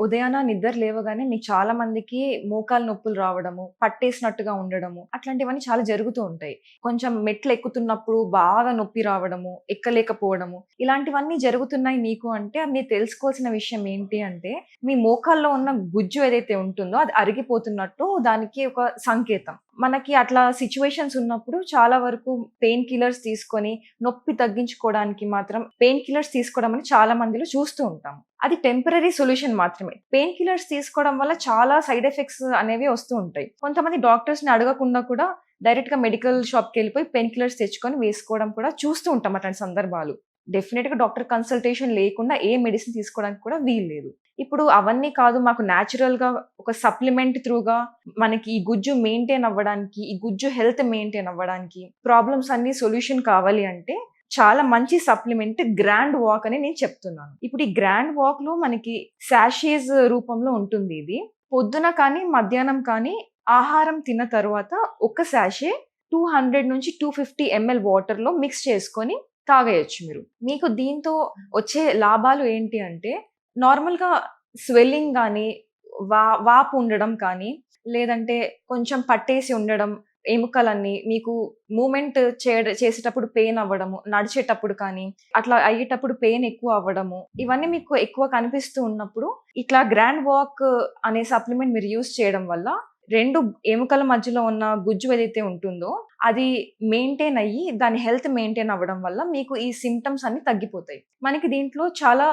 ఉదయాన నిద్ర లేవగానే మీకు చాలా మందికి మోకాలు నొప్పులు రావడము, పట్టేసినట్టుగా ఉండడము, అట్లాంటివన్నీ చాలా జరుగుతూ ఉంటాయి. కొంచెం మెట్లు ఎక్కుతున్నప్పుడు బాగా నొప్పి రావడము, ఎక్కలేకపోవడము, ఇలాంటివన్నీ జరుగుతున్నాయి మీకు అంటే మీరు తెలుసుకోవాల్సిన విషయం ఏంటి అంటే, మీ మోకాల్లో ఉన్న గుజ్జు ఏదైతే ఉంటుందో అది అరిగిపోతున్నట్టు దానికి ఒక సంకేతం. మనకి అట్లా సిట్యుయేషన్స్ ఉన్నప్పుడు చాలా వరకు పెయిన్ కిల్లర్స్ తీసుకొని నొప్పి తగ్గించుకోవడానికి మాత్రం పెయిన్ కిల్లర్స్ తీసుకోవడం అని చాలా మందిలో చూస్తూ ఉంటాం. అది టెంపరరీ సొల్యూషన్ మాత్రమే. పెయిన్ కిల్లర్స్ తీసుకోవడం వల్ల చాలా సైడ్ ఎఫెక్ట్స్ అనేవి వస్తూ ఉంటాయి. కొంతమంది డాక్టర్స్‌ని అడగకుండా కూడా డైరెక్ట్‌గా మెడికల్ షాప్‌కెళ్ళిపోయి పెయిన్ కిల్లర్స్ తెచ్చుకొని వేసుకోవడం కూడా చూస్తూ ఉంటాం అట్లాంటి సందర్భాలు. డెఫినిట్‌గా డాక్టర్ కన్సల్టేషన్ లేకుండా ఏ మెడిసిన్ తీసుకోవడానికి కూడా వీల్లేదు. ఇప్పుడు అవన్నీ కాదు మాకు న్యాచురల్‌గా ఒక సప్లిమెంట్ త్రూగా మనకి ఈ గుజ్జు మెయింటైన్ అవ్వడానికి, ఈ గుజ్జు హెల్త్ మెయింటైన్ అవ్వడానికి, ప్రాబ్లమ్స్ అన్నీ సొల్యూషన్ కావాలి అంటే చాలా మంచి సప్లిమెంట్ గ్రాండ్ వాక్ అని నేను చెప్తున్నాను. ఇప్పుడు ఈ గ్రాండ్ వాక్‌లో మనకి సాషేస్ రూపంలో ఉంటుంది ఇది. పొద్దున కానీ, మధ్యాహ్నం కానీ ఆహారం తిన్న తరువాత ఒక సాషే 200-250 ఎంఎల్ వాటర్‌లో మిక్స్ చేసుకొని తాగేయొచ్చు మీరు. మీకు దీంతో వచ్చే లాభాలు ఏంటి అంటే నార్మల్‌గా స్వెల్లింగ్ గానీ, వాపు ఉండడం కానీ, లేదంటే కొంచెం పట్టేసి ఉండడం, ఎముకలన్నీ మీకు మూవ్‌మెంట్ చేసేటప్పుడు పెయిన్ అవ్వడము, నడిచేటప్పుడు కానీ, అట్లా అయ్యేటప్పుడు పెయిన్ ఎక్కువ అవ్వడము, ఇవన్నీ మీకు ఎక్కువ కనిపిస్తూ ఉన్నప్పుడు, ఇట్లా గ్రాండ్ వాక్ అనే సప్లిమెంట్ మీరు యూజ్ చేయడం వల్ల 2 ఎముకల మధ్యలో ఉన్న గుజ్జు ఏదైతే ఉంటుందో, అది మెయింటైన్ అయ్యి, దాని హెల్త్ మెయింటైన్ అవ్వడం వల్ల మీకు ఈ సింప్టమ్స్ అన్నీ తగ్గిపోతాయి. మనకి దీంట్లో చాలా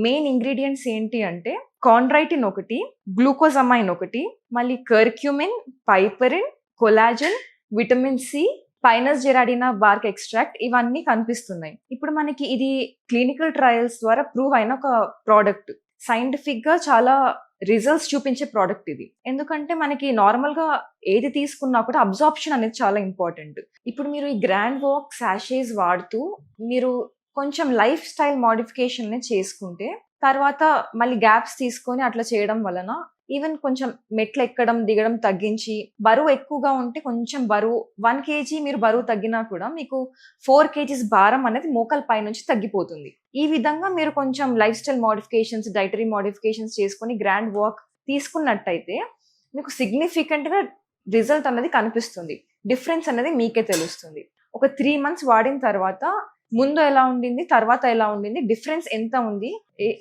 మెయిన్ ఇంగ్రీడియెంట్స్ ఏంటి అంటే, కాండ్రైటిన్ ఒకటి, గ్లూకోజమైన్ ఒకటి, మళ్ళీ curcumin, piperine, collagen, vitamin C, pinus gerardiana bark extract ఇవన్నీ కనిపిస్తున్నాయి. ఇప్పుడు మనకి ఇది క్లినికల్ ట్రయల్స్ ద్వారా ప్రూవ్ అయిన ఒక ప్రొడక్ట్. సైంటిఫిక్‌గా చాలా రిజల్ట్స్ చూపించే ప్రొడక్ట్ ఇది. ఎందుకంటే మనకి నార్మల్‌గా ఏది తీసుకున్నా కూడా అబ్జార్ప్షన్ అనేది చాలా ఇంపార్టెంట్. ఇప్పుడు మీరు ఈ గ్రాండ్ వాక్ సాషేస్ వాడుతూ మీరు కొంచెం లైఫ్ స్టైల్ మోడిఫికేషన్ అనేది చేసుకుంటే, తర్వాత మళ్ళీ గ్యాప్స్ తీసుకొని అట్లా చేయడం వలన ఈవెన్ కొంచెం మెట్లెక్కడం, దిగడం తగ్గించి, బరువు ఎక్కువగా ఉంటే కొంచెం బరువు 1 కేజీ మీరు బరువు తగ్గినా కూడా మీకు 4 కేజీస్ భారం అనేది మోకాలు పైనుంచి తగ్గిపోతుంది. ఈ విధంగా మీరు కొంచెం life style modifications, dietary modifications చేసుకొని గ్రాండ్ వాక్ తీసుకున్నట్టయితే మీకు సిగ్నిఫికెంట్‌గా రిజల్ట్ అనేది కనిపిస్తుంది. డిఫరెన్స్ అనేది మీకే తెలుస్తుంది. ఒక 3 మంత్స్ వాడిన తర్వాత ముందు ఎలా ఉండింది, తర్వాత ఎలా ఉండింది, డిఫరెన్స్ ఎంత ఉంది,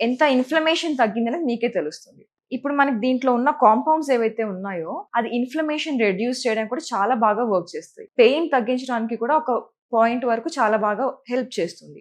ఎంత ఇన్‌ఫ్లమేషన్ తగ్గిందనేది మీకే తెలుస్తుంది. ఇప్పుడు మనకి దీంట్లో ఉన్న కాంపౌండ్స్ ఏవైతే ఉన్నాయో, అది ఇన్‌ఫ్లమేషన్ రెడ్యూస్ చేయడానికి కూడా చాలా బాగా వర్క్ చేస్తాయి. పెయిన్ తగ్గించడానికి కూడా ఒక పాయింట్ వరకు చాలా బాగా హెల్ప్ చేస్తుంది.